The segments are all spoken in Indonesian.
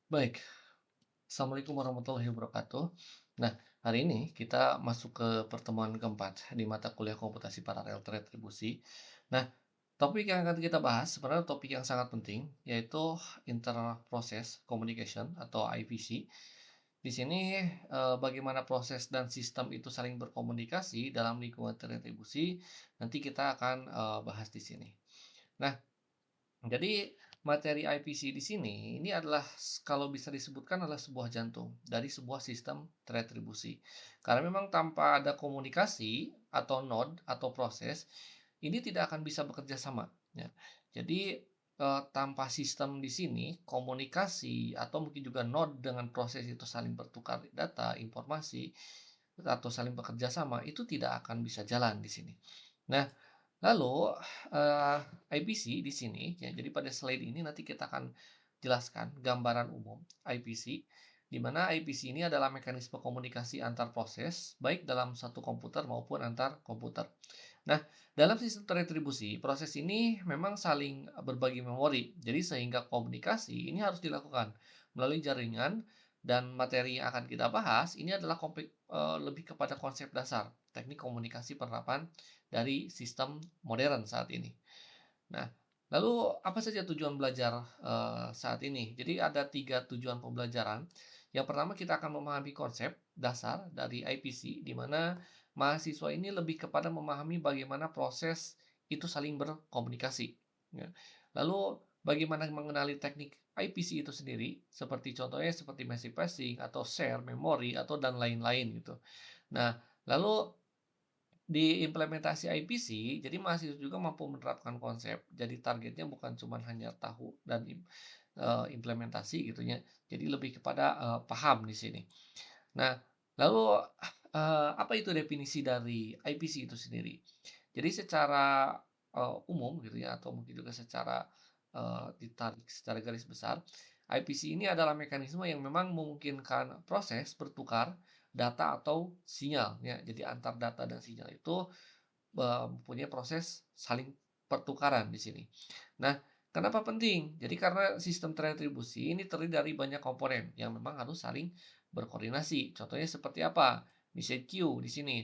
Baik, Assalamualaikum warahmatullahi wabarakatuh. Nah, hari ini kita masuk ke pertemuan keempat di mata kuliah komputasi paralel teretribusi. Nah, topik yang akan kita bahas sebenarnya topik yang sangat penting, yaitu interprocess communication atau IPC. Di sini bagaimana proses dan sistem itu saling berkomunikasi dalam lingkungan teretribusi, nanti kita akan bahas di sini. Nah, jadi materi IPC di sini ini adalah kalau bisa disebutkan adalah sebuah jantung dari sebuah sistem teretribusi. Karena memang tanpa ada komunikasi atau node atau proses ini tidak akan bisa bekerja sama ya. Jadi tanpa sistem di sini komunikasi atau mungkin juga node dengan proses itu saling bertukar data, informasi atau saling bekerja sama itu tidak akan bisa jalan di sini. Nah, lalu, eee, IPC di sini ya, jadi pada slide ini nanti kita akan jelaskan gambaran umum IPC, di mana IPC ini adalah mekanisme komunikasi antar proses, baik dalam satu komputer maupun antar komputer. Nah, dalam sistem teretribusi, proses ini memang saling berbagi memori, jadi sehingga komunikasi ini harus dilakukan melalui jaringan dan materi yang akan kita bahas ini adalah lebih kepada konsep dasar teknik komunikasi penerapan dari sistem modern saat ini. Nah, lalu apa saja tujuan belajar, saat ini? Jadi ada 3 tujuan pembelajaran. Yang pertama kita akan memahami konsep dasar dari IPC, di mana mahasiswa ini lebih kepada memahami bagaimana proses itu saling berkomunikasi, ya. Lalu bagaimana mengenali teknik IPC itu sendiri, seperti contohnya seperti message passing atau share memori atau dan lain-lain gitu. Nah, lalu di implementasi IPC, jadi mahasiswa juga mampu menerapkan konsep. Jadi targetnya bukan cuma hanya tahu dan implementasi gitu ya. Jadi lebih kepada, paham di sini. Nah, lalu, apa itu definisi dari IPC itu sendiri? Jadi secara, umum gitu ya atau mungkin juga secara, ditarik secara garis besar, IPC ini adalah mekanisme yang memang memungkinkan proses bertukar data atau sinyal ya. Jadi antar data dan sinyal itu, mempunyai proses saling pertukaran di sini. Nah, kenapa penting? Jadi karena sistem teretribusi ini terdiri dari banyak komponen yang memang harus saling berkoordinasi. Contohnya seperti apa? Message queue di sini.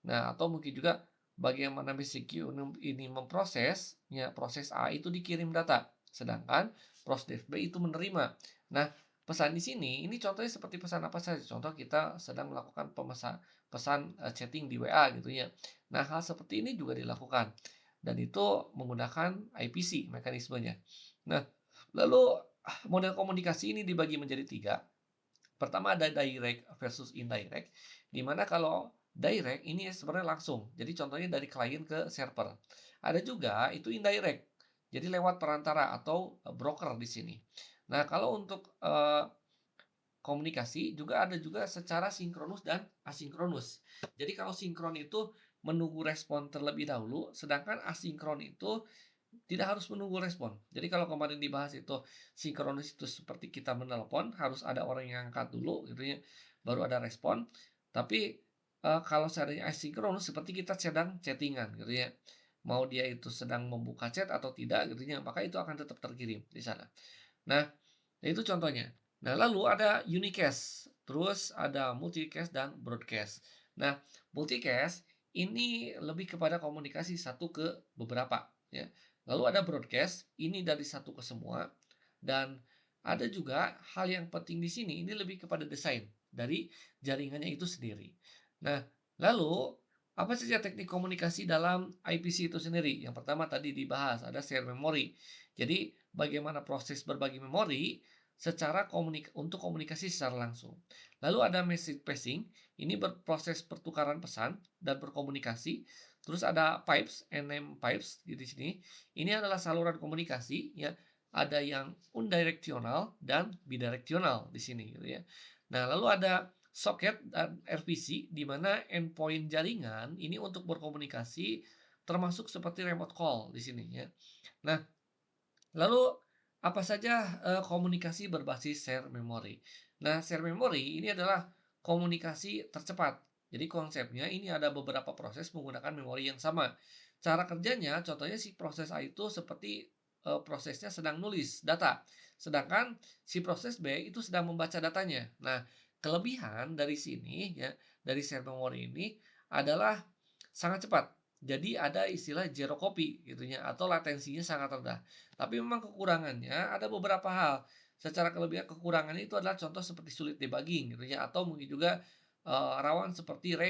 Nah, atau mungkin juga bagaimana message queue ini memproses, ya proses A itu dikirim data, sedangkan proses B itu menerima. Nah, pesan di sini ini contohnya seperti pesan apa saja? Contoh kita sedang melakukan pesan chatting di WA gitu ya. Nah, hal seperti ini juga dilakukan dan itu menggunakan IPC mekanismenya. Nah, lalu model komunikasi ini dibagi menjadi 3. Pertama ada direct versus indirect, di mana kalau direct ini sebenarnya langsung. Jadi contohnya dari klien ke server. Ada juga itu indirect. Jadi lewat perantara atau broker di sini. Nah, kalau untuk komunikasi juga ada juga secara sinkronus dan asinkronus. Jadi kalau sinkron itu menunggu respon terlebih dahulu, sedangkan asinkron itu tidak harus menunggu respon. Jadi kalau kemarin dibahas itu sinkronus itu seperti kita menelpon, harus ada orang yang angkat dulu gitu ya, baru ada respon. Tapi kalau seandainya asinkronus seperti kita sedang chattingan gitu ya. Mau dia itu sedang membuka chat atau tidak gitu ya, maka itu akan tetap terkirim di sana. Nah, itu contohnya. Nah, lalu ada unicast, terus ada multicast dan broadcast. Nah, multicast ini lebih kepada komunikasi satu ke beberapa, ya. Lalu ada broadcast, ini dari satu ke semua, dan ada juga hal yang penting di sini, ini lebih kepada desain dari jaringannya itu sendiri. Nah, lalu apa saja teknik komunikasi dalam IPC itu sendiri? Yang pertama tadi dibahas, ada share memory. Jadi, bagaimana proses berbagi memori secara untuk komunikasi secara langsung. Lalu ada message passing, ini berproses pertukaran pesan dan berkomunikasi. Terus ada pipes, NM pipes di sini. Ini adalah saluran komunikasi ya. Ada yang unidirectional dan bidirectional di sini gitu ya. Nah, lalu ada socket dan RPC di mana endpoint jaringan ini untuk berkomunikasi termasuk seperti remote call di sini ya. Nah, lalu apa saja, komunikasi berbasis share memory? Nah, share memory ini adalah komunikasi tercepat. Jadi konsepnya ini ada beberapa proses menggunakan memori yang sama. Cara kerjanya contohnya si proses A itu seperti, prosesnya sedang nulis data, sedangkan si proses B itu sedang membaca datanya. Nah, kelebihan dari sini ya, dari share memory ini adalah sangat cepat. Jadi ada istilah zero copy gitu ya, atau latensinya sangat rendah. Tapi memang kekurangannya ada beberapa hal. Secara kelebihan kekurangannya itu adalah contoh seperti sulit debugging gitu ya, atau mungkin juga rawan seperti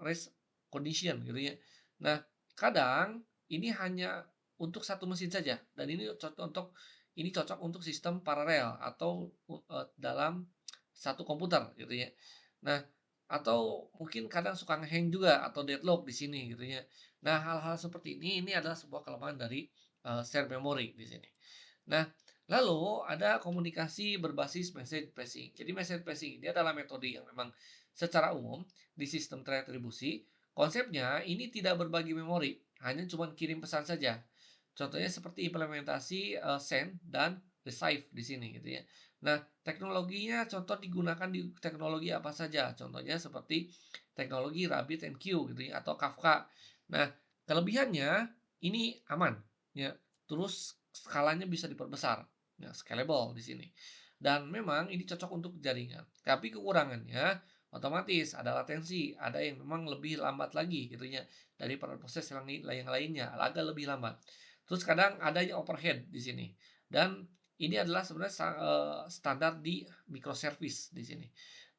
race condition gitu ya. Nah, kadang ini hanya untuk satu mesin saja dan ini cocok untuk sistem paralel atau dalam satu komputer gitu ya. Nah, atau mungkin kadang suka nge-hang juga atau deadlock di sini gitu ya. Nah, hal-hal seperti ini adalah sebuah kelemahan dari share memory di sini. Nah, lalu ada komunikasi berbasis message passing. Jadi message passing ini adalah metode yang memang secara umum di sistem teretribusi, konsepnya ini tidak berbagi memori, hanya cuma kirim pesan saja. Contohnya seperti implementasi send dan receive di sini gitu ya. Nah, teknologinya contoh digunakan di teknologi apa saja? Contohnya seperti teknologi RabbitMQ gitu ya atau Kafka. Nah, kelebihannya ini aman ya. Terus skalanya bisa diperbesar. Ya, scalable di sini. Dan memang ini cocok untuk jaringan. Tapi kekurangannya otomatis ada latensi, ada yang memang lebih lambat lagi gitu ya daripada proses yang lainnya, agak lebih lambat. Terus kadang adanya overhead di sini. Dan ini adalah sebenarnya standar di microservice di sini.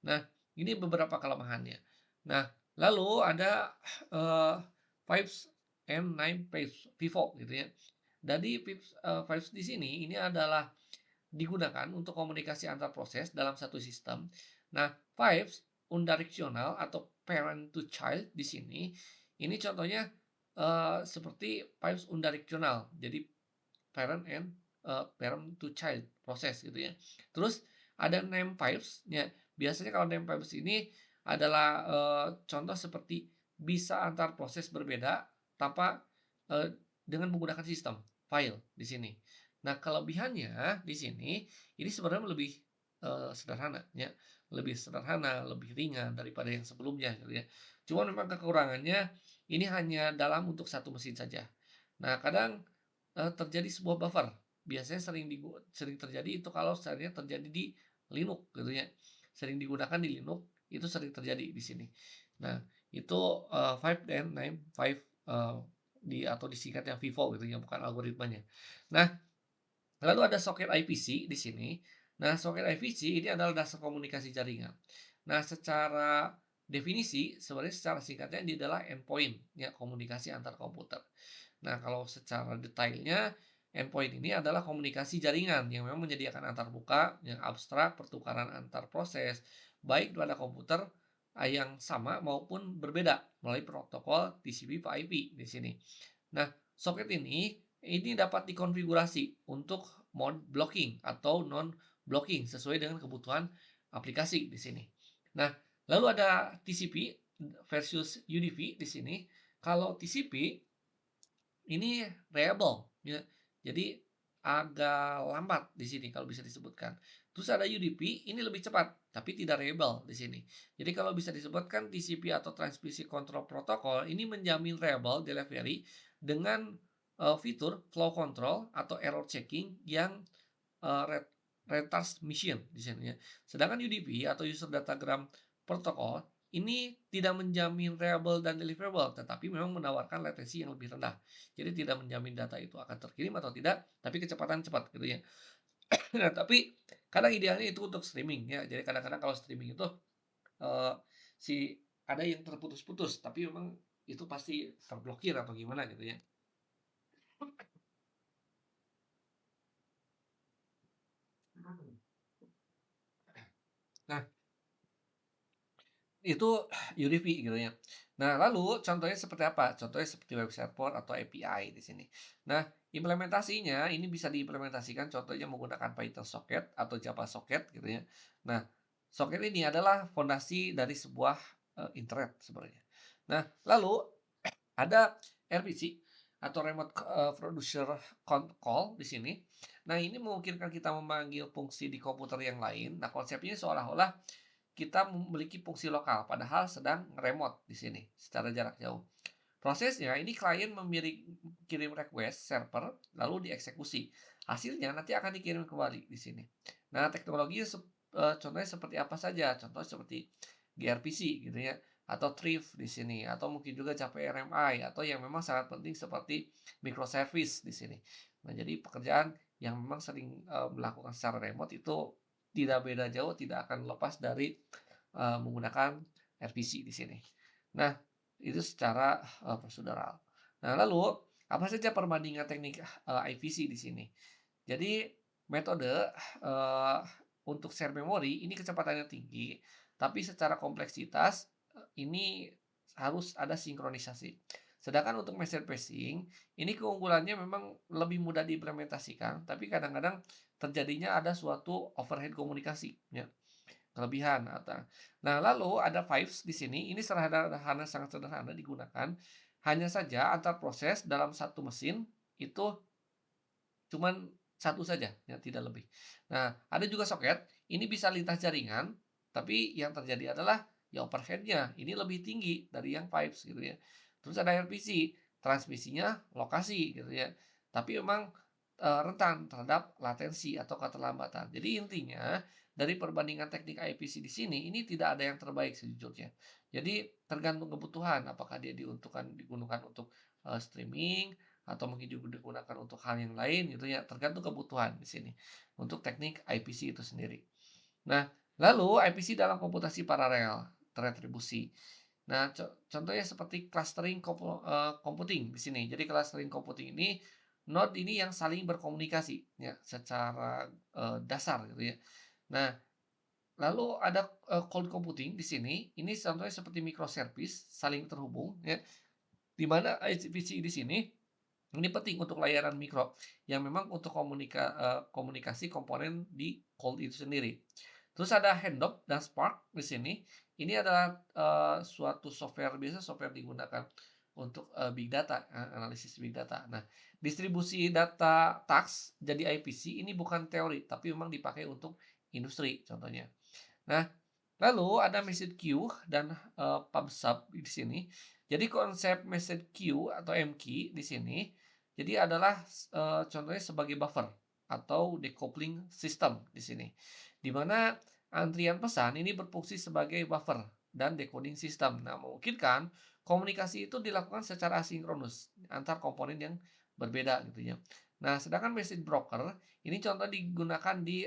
Nah, ini beberapa kelemahannya. Nah, lalu ada Vibes M9 Vivo gitu ya. Jadi Vibes di sini ini adalah digunakan untuk komunikasi antar proses dalam satu sistem. Nah, Vibes unidirectional atau parent to child di sini, ini contohnya seperti Vibes unidirectional. Jadi parent and parent to child proses gitu ya. Terus ada name pipes ya. Biasanya kalau name pipes ini adalah contoh seperti bisa antar proses berbeda tanpa eh, dengan menggunakan sistem file di sini. Nah, kelebihannya di sini ini sebenarnya lebih sederhana ya, lebih sederhana, lebih ringan daripada yang sebelumnya gitu ya. Cuma memang kekurangannya ini hanya dalam untuk satu mesin saja. Nah, kadang terjadi sebuah buffer. Biasanya sering terjadi itu kalau seandainya terjadi di Linux gitu ya. Sering digunakan di Linux, itu sering terjadi di sini. Nah, itu 5 dan 9 5 atau disingkatnya Vivo gitu ya, bukan algoritmanya. Nah, lalu ada soket IPC di sini. Nah, soket IPC ini adalah dasar komunikasi jaringan. Nah, secara definisi sebenarnya secara singkatnya ini adalah endpoint ya komunikasi antar komputer. Nah, kalau secara detailnya, endpoint ini adalah komunikasi jaringan yang memang menyediakan antarmuka yang abstrak, pertukaran antar proses, baik pada komputer yang sama maupun berbeda melalui protokol TCP IP di sini. Nah, soket ini dapat dikonfigurasi untuk mode blocking atau non blocking sesuai dengan kebutuhan aplikasi di sini. Nah, lalu ada TCP versus UDP di sini. Kalau TCP ini reliable ya. Jadi agak lambat di sini kalau bisa disebutkan. Terus ada UDP, ini lebih cepat tapi tidak reliable di sini. Jadi kalau bisa disebutkan TCP atau Transmission Control Protocol ini menjamin reliable delivery dengan fitur flow control atau error checking yang uh, retransmission di sini ya. Sedangkan UDP atau User Datagram Protocol ini tidak menjamin reliable dan deliverable, tetapi memang menawarkan latensi yang lebih rendah. Jadi tidak menjamin data itu akan terkirim atau tidak, tapi kecepatan cepat gitu ya. Nah, tapi kadang idealnya itu untuk streaming ya. Jadi kadang-kadang kalau streaming itu eh, si ada yang terputus-putus, tapi memang itu pasti terblokir atau gimana gitu ya. Nah, itu UDP gitu ya. Nah, lalu contohnya seperti apa? Contohnya seperti web server atau API di sini. Nah, implementasinya ini bisa diimplementasikan contohnya menggunakan Python Socket atau Java Socket gitu ya. Nah, socket ini adalah fondasi dari sebuah internet sebenarnya. Nah, lalu ada RPC atau Remote Producer Call di sini. Nah, ini memungkinkan kita memanggil fungsi di komputer yang lain. Nah, konsepnya seolah-olah kita memiliki fungsi lokal, padahal sedang remote di sini secara jarak jauh. Prosesnya ini klien kirim request server lalu dieksekusi. Hasilnya nanti akan dikirim kembali di sini. Nah, teknologinya contohnya seperti apa saja? Contoh seperti gRPC gitu ya, atau Thrift di sini, atau mungkin juga CPRMI atau yang memang sangat penting seperti microservice di sini. Nah, jadi pekerjaan yang memang sering melakukan secara remote itu tidak beda jauh, tidak akan lepas dari menggunakan RPC di sini. Nah, itu secara prosedural. Nah, lalu apa saja perbandingan teknik IPC di sini? Jadi metode untuk share memori ini kecepatannya tinggi, tapi secara kompleksitas ini harus ada sinkronisasi. Sedangkan untuk message passing ini keunggulannya memang lebih mudah diimplementasikan, tapi kadang-kadang terjadinya ada suatu overhead komunikasi, ya. Kelebihan atau nah, lalu ada vibes di sini, ini sederhana, sangat sederhana digunakan. Hanya saja antar proses dalam satu mesin itu cuman satu saja, ya tidak lebih. Nah, ada juga soket, ini bisa lintas jaringan, tapi yang terjadi adalah ya overhead-nya ini lebih tinggi dari yang pipes gitu ya. Terus ada RPC, transmisinya lokasi gitu ya. Tapi memang rentan terhadap latensi atau keterlambatan. Jadi intinya dari perbandingan teknik IPC di sini ini tidak ada yang terbaik sejujurnya. Jadi tergantung kebutuhan apakah dia digunakan untuk streaming atau mungkin juga digunakan untuk hal yang lain gitu ya, tergantung kebutuhan di sini untuk teknik IPC itu sendiri. Nah, lalu IPC dalam komputasi paralel teretribusi. Nah, contohnya seperti clustering computing di sini. Jadi clustering computing ini node ini yang saling berkomunikasi ya secara dasar gitu ya. Nah, lalu ada cloud computing di sini. Ini contohnya seperti microservice saling terhubung ya. Di mana IPC di sini ini penting untuk layanan mikro yang memang untuk komunikasi komponen di Cold itu sendiri. Terus ada Handoff dan Spark di sini. Ini adalah suatu software digunakan untuk big data, analisis big data. Nah, distribusi data task jadi IPC ini bukan teori, tapi memang dipakai untuk industri contohnya. Nah, lalu ada message queue dan pub/sub di sini. Jadi konsep message queue atau MQ di sini, jadi adalah contohnya sebagai buffer atau decoupling system di sini. Di mana antrian pesan ini berfungsi sebagai buffer dan decoding system. Nah, memungkinkan komunikasi itu dilakukan secara asinkronus antar komponen yang berbeda gitu ya. Nah, sedangkan message broker ini contoh digunakan di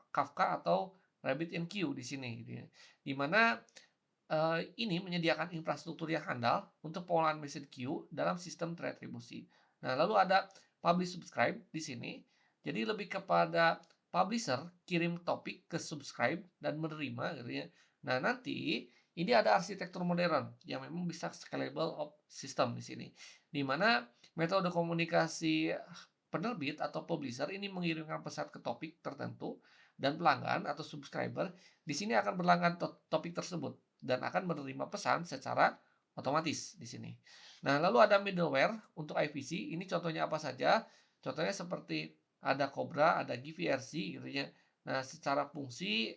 Kafka atau RabbitMQ di sini gitu ya. Di mana ini menyediakan infrastruktur yang handal untuk pengolahan message queue dalam sistem teretribusi. Nah, lalu ada publish subscribe di sini. Jadi lebih kepada publisher kirim topik ke subscribe dan menerima gitu ya. Nah, nanti ini ada arsitektur modern yang memang bisa scalable of system di sini. Di mana metode komunikasi penerbit atau publisher ini mengirimkan pesan ke topik tertentu dan pelanggan atau subscriber di sini akan berlangganan topik tersebut dan akan menerima pesan secara otomatis di sini. Nah, lalu ada middleware untuk IVC. Ini contohnya apa saja? Contohnya seperti ada Cobra, ada GVRC gitu ya. Nah, secara fungsi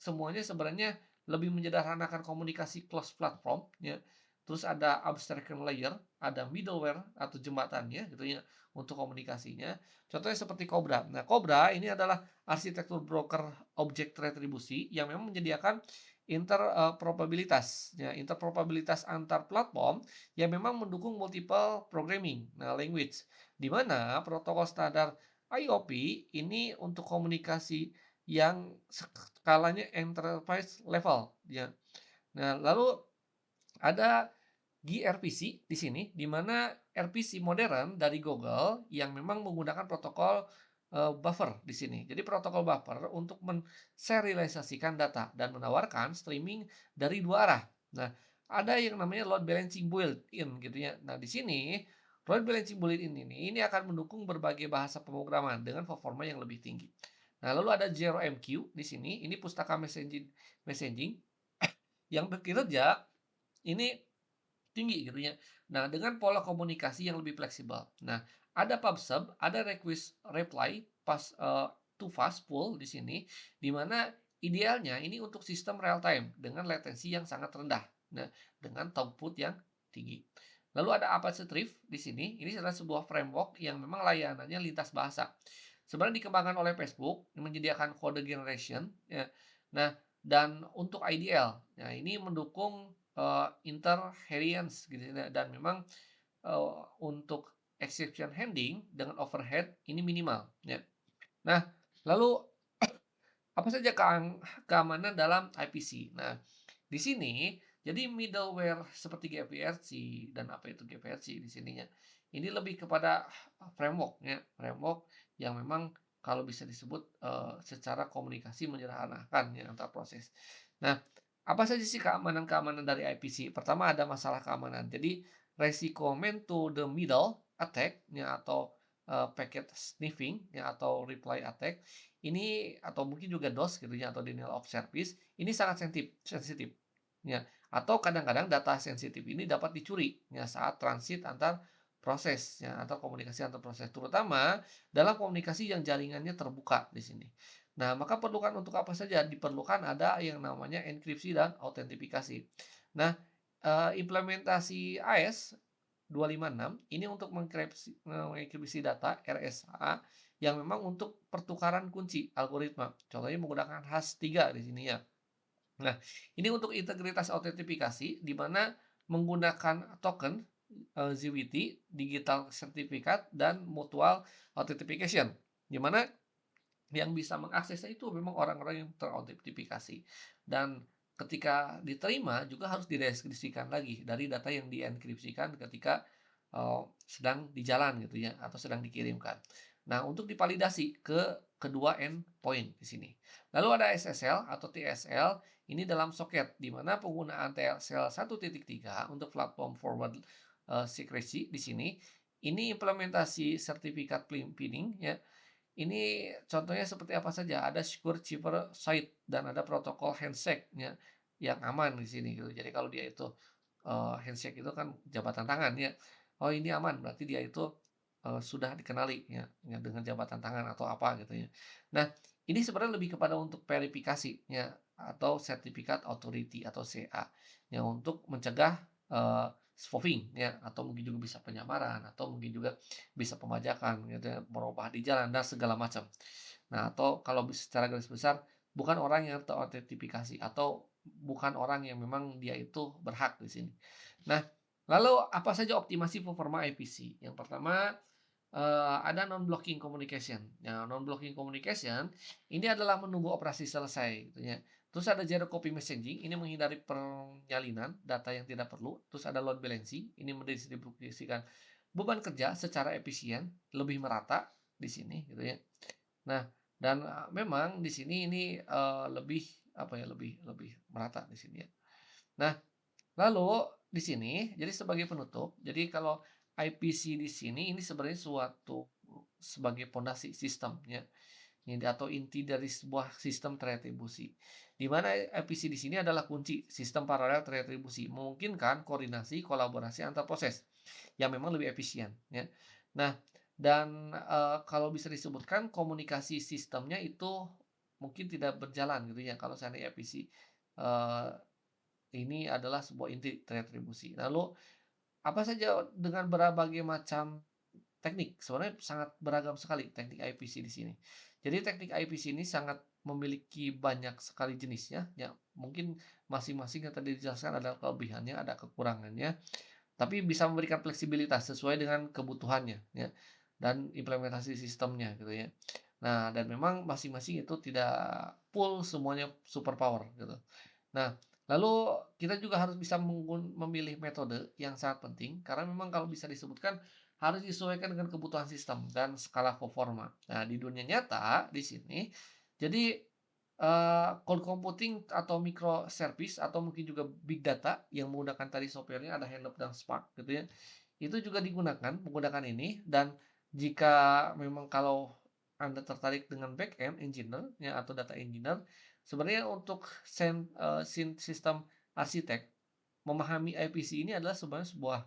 semuanya sebenarnya lebih menyederhanakan komunikasi cross platform ya. Terus ada abstraction layer, ada middleware atau jembatannya gitu ya untuk komunikasinya. Contohnya seperti Cobra. Nah, Cobra ini adalah arsitektur broker objek retribusi yang memang menyediakan interoperabilitas ya, interoperabilitas antar platform yang memang mendukung multiple programming language di mana protokol standar IOP ini untuk komunikasi yang skalanya enterprise level ya. Nah, lalu ada gRPC di sini di mana RPC modern dari Google yang memang menggunakan protokol buffer di sini. Jadi protokol buffer untuk menserialisasikan data dan menawarkan streaming dari dua arah. Nah, ada yang namanya load balancing built-in gitu ya. Nah, di sini load balancing built-in ini akan mendukung berbagai bahasa pemrograman dengan performa yang lebih tinggi. Nah, lalu ada Zero MQ di sini. Ini pustaka messaging yang bekerja ini tinggi gitu ya. Nah, dengan pola komunikasi yang lebih fleksibel. Nah, ada pub/sub, ada request reply to fast pool di sini, di mana idealnya ini untuk sistem real time dengan latensi yang sangat rendah. Nah, dengan throughput yang tinggi. Lalu ada Apache Thrift di sini, ini adalah sebuah framework yang memang layanannya lintas bahasa. Sebenarnya dikembangkan oleh Facebook, menyediakan kode generation, ya. Nah, dan untuk IDL, nah ini mendukung interference gitu ya, dan memang untuk exception handling dengan overhead ini minimal, ya. Nah, lalu apa saja keamanan dalam IPC? Nah, di sini jadi middleware seperti GVRC dan apa itu GVRC di sininya. Ini lebih kepada framework ya, framework yang memang kalau bisa disebut secara komunikasi menyederhanakan ya antar proses. Nah, apa saja sih keamanan-keamanan dari IPC? Pertama ada masalah keamanan. Jadi resiko man to the middle attack ya atau packet sniffing ya atau reply attack ini atau mungkin juga DOS gitu ya atau denial of service ini sangat sensitif ya atau kadang-kadang data sensitif ini dapat dicuri ya saat transit antar proses ya atau komunikasi antar proses terutama dalam komunikasi yang jaringannya terbuka di sini. Nah, maka perlukan untuk apa saja? Diperlukan ada yang namanya enkripsi dan autentifikasi. Nah, implementasi AES 256 ini untuk mengenkripsi data RSA yang memang untuk pertukaran kunci algoritma. Contohnya menggunakan HAS3 di sini ya. Nah, ini untuk integritas autentifikasi di mana menggunakan token ZWT, digital certificate dan mutual authentication. Di mana yang bisa mengaksesnya itu memang orang-orang yang terautentikasi. Dan ketika diterima juga harus dideskripsikan lagi dari data yang dienkripsikan ketika sedang di jalan gitu ya atau sedang dikirimkan. Nah, untuk divalidasi ke kedua endpoint di sini. Lalu ada SSL atau TSL ini dalam soket di mana penggunaan TSL 1.3 untuk platform forward secrecy di sini ini implementasi sertifikat pinning ya ini contohnya seperti apa saja, ada secure cheaper site dan ada protokol handshake ya, yang aman di sini gitu. Jadi kalau dia itu handshake itu kan jabatan tangan ya. Oh ini aman berarti dia itu sudah dikenali ya, ya dengan jabatan tangan atau apa gitu ya. Nah, ini sebenarnya lebih kepada untuk verifikasi ya atau sertifikat authority atau CA yang untuk mencegah spoofing ya atau mungkin juga bisa penyamaran atau mungkin juga bisa pemajakan gitu ya, merubah di jalan dan segala macam. Nah, atau kalau secara garis besar bukan orang yang terautentikasi atau bukan orang yang memang dia itu berhak di sini. Nah, lalu apa saja optimasi performa IPC? Yang pertama ada non-blocking communication. Nah, non-blocking communication ini adalah menunggu operasi selesai gitu ya. Terus ada zero copy messaging, ini menghindari penyalinan data yang tidak perlu. Terus ada load balancing, ini mendistribusikan beban kerja secara efisien, lebih merata di sini gitu ya. Nah, dan memang di sini ini lebih apa ya, lebih lebih merata di sini ya. Nah, lalu di sini jadi sebagai penutup, jadi kalau IPC di sini ini sebenarnya suatu sebagai pondasi sistemnya. Ini atau inti dari sebuah sistem teretribusi. Di mana IPC di sini adalah kunci sistem paralel teretribusi, memungkinkan koordinasi kolaborasi antar proses yang memang lebih efisien ya. Nah, dan kalau bisa disebutkan komunikasi sistemnya itu mungkin tidak berjalan gitu ya kalau seandainya IPC ini adalah sebuah inti retribusi. Lalu apa saja dengan berbagai macam teknik, sebenarnya sangat beragam sekali teknik IPC di sini. Jadi teknik IPC ini sangat memiliki banyak sekali jenisnya, ya mungkin masing-masing yang tadi dijelaskan ada kelebihannya, ada kekurangannya, tapi bisa memberikan fleksibilitas sesuai dengan kebutuhannya, ya, dan implementasi sistemnya gitu ya. Nah, dan memang masing-masing itu tidak full semuanya super power gitu. Nah, lalu kita juga harus bisa memilih metode yang sangat penting karena memang kalau bisa disebutkan harus disesuaikan dengan kebutuhan sistem dan skala performa. Nah, di dunia nyata di sini jadi cloud computing atau microservice atau mungkin juga big data yang menggunakan tadi software-nya ada Hadoop dan Spark gitu ya. Itu juga digunakan menggunakan ini dan jika memang kalau Anda tertarik dengan back-end engineer ya atau data engineer, sebenarnya untuk sistem arsitek memahami IPC ini adalah sebenarnya sebuah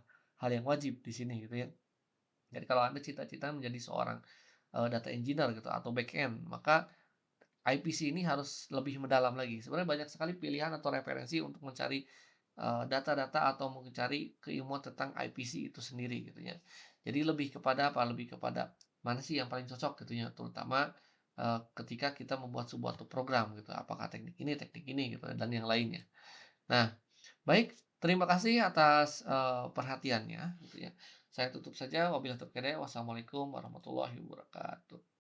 hal yang wajib di sini gitu ya. Jadi kalau Anda cita-cita menjadi seorang data engineer gitu atau back-end, maka IPC ini harus lebih mendalam lagi. Sebenarnya banyak sekali pilihan atau referensi untuk mencari data-data atau mungkin cari keilmuan tentang IPC itu sendiri gitu ya. Jadi lebih kepada apa, lebih kepada mana sih yang paling cocok gitu ya, terutama, ketika kita membuat sebuah tuh program gitu, apakah teknik ini gitu dan yang lainnya. Nah, baik, terima kasih atas, perhatiannya gitu ya. Saya tutup saja, wabillahi taufiq hidayah, wassalamualaikum warahmatullahi wabarakatuh.